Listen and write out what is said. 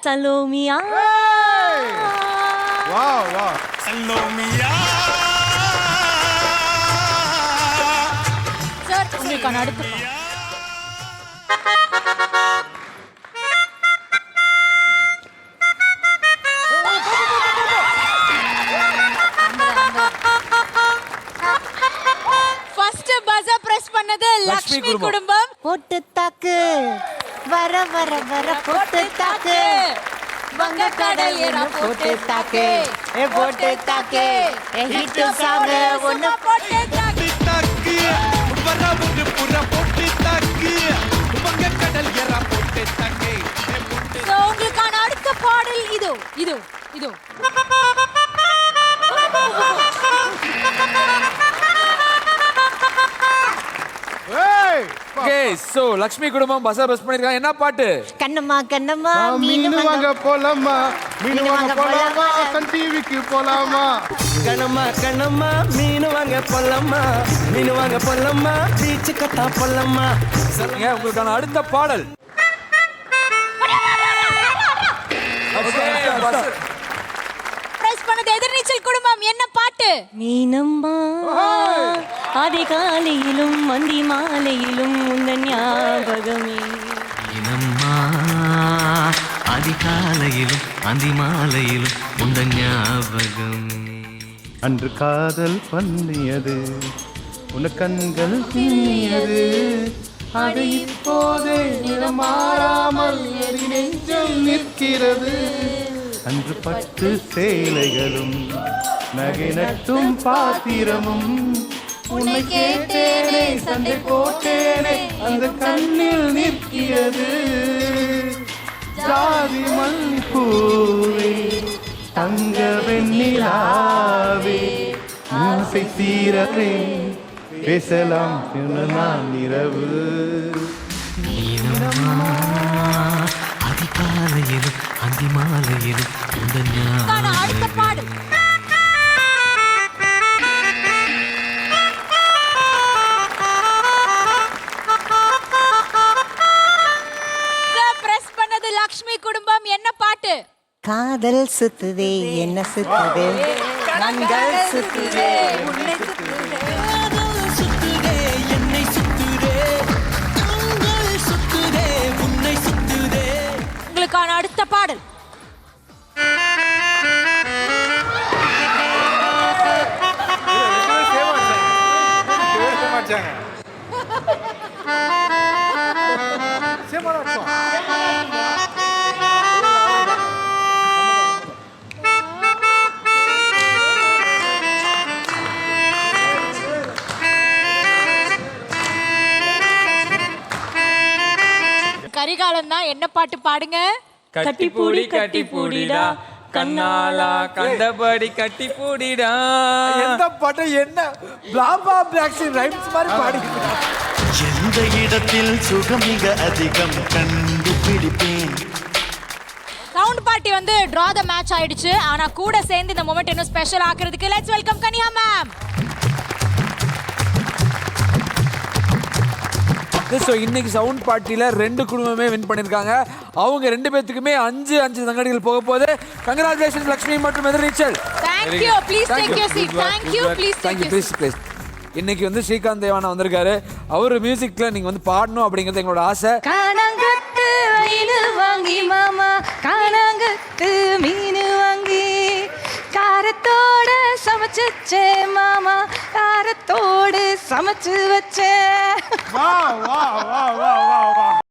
Salomiya. Wow wow. Salomiya. Sir உங்களுக்கான அடுத்த first buzzer press பண்ணது லக்ஷ்மி குடும்பம். போட்டு தாக்கு வர வர வர போட்டு தாக்கு வங்க கடல் ஏறா போட்டு தாக்கு போட்டு தாக்கு ஹிட் சாங் ஒன்னு போட்டு தாக்கு தாக்கு வரவுக்கு புற போட்டு தாக்கு வங்க கடல் ஏறா போட்டு தாக்கு. சோ உங்களுக்கான அடுத்த பாடல் இதோ இதோ இதோ. ஏய் ஓகே சோ லக்ஷ்மி குடும்பம் பஸர் பிரஸ் பண்ணிருக்காங்க. என்ன பாட்டு? கண்ணம்மா கண்ணம்மா மீனு வாங்க போலாமா, மீனு வாங்க போலாமா, சன் டிவிக்கு போலாமா. கண்ணம்மா கண்ணம்மா மீன் வாங்க போலம்மா, மீன் வாங்க போலம்மா, பீச்சு கட்டா போலம்மா. சொல்லுங்க உங்களுக்கான அடுத்த பாடல். பிரஸ் பண்ணது எதிர்நீச்சல் குடும்பம். என்ன பாட்டு? மீனம்மா அதிகாலையிலும் மந்தி மாலையிலும் உந்தன் ஞாபகமே. மீனம்மா அதிகாலையிலும் அந்திமாலையிலும் உந்த ஞாபகம். அன்று காதல் பண்ணியது உன கண்கள் பின்னியது, அது இப்போதே நிறமாறாமல் எரி நெஞ்சில் நிற்கிறது. அன்று பட்டு சேலைகளும் நகை நட்டும் பாத்திரமும் உன்னை கேட்டேனே சண்டை போட்டேனே அந்த கண்ணில் நிற்கிறது. ஜாதி மண் பூவே தங்க வெண்ணிலாவே ஆசை தீரவே பேசலாம் நான் இரவு. மீனம்மா அதிகாலையிலும் அந்திமாலையிலும் உந்த உங்களுக்கான அடுத்த ஞாபகம். பாடல். பிரஸ் பண்ணது லக்ஷ்மி குடும்பம். என்ன பாட்டு? காதல் சுத்துதே என்ன சுத்துதே கண்கள் சுத்துதே உன்னை சுத்துதே. சுத்துதே என்னை சுத்துதே, கண்கள் சுத்துதே உன்னை சுத்துதே. உங்களுக்கான அடுத்த பாடல். கரிகாலம் தான். என்ன பாட்டு பாடுங்க? கட்டி பூடி கட்டி பூடிடா கண்ணாலா கண்டபடி கட்டி பூடிடா. எந்த பாட்டு? என்ன பிளாபா பிளாக்ஸி ரைம்ஸ் மாதிரி பாடிக்கிறீங்க. எந்த இடத்தில் சுகம் மிக அதிகம் கண்டுபிடிப்பேன். சவுண்ட் பார்ட்டி வந்து டிரா த மேட்ச் ஆயிடுச்சு. ஆனா கூட சேர்ந்து இந்த மொமெண்ட் இன்னும் ஸ்பெஷல் ஆக்குறதுக்கு let's welcome Kaniya ma'am. So இன்னைக்கு சவுண்ட் பார்ட்டியில் 2 குடும்பமே வின் பண்ணியிருக்காங்க. அவங்க 2 பேத்துக்குமே 5 தங்கடிகள் போக போகுது. கங்க்ராச்சுலேஷன் லக்ஷ்மி மற்றும் எதிர்நீச்சல். Thank you. Please take your seat. Thank you. Please take your seat. Please. இன்னைக்கு வந்து ஸ்ரீகாந்த் தேவானா வந்திருக்காரு. அவர் மியூசிக்ல நீங்க வந்து பாடணும் அப்படிங்கிறது எங்களோட ஆசை. காணாங்கத்து மீனு வாங்கி மாமா, காணாங்கத்து மீனு வாங்கி காரத்தோட சமைச்சு வச்சே மாமா, காரத்தோடு சமைச்சு வச்சே. வா வா வா வா வா வா.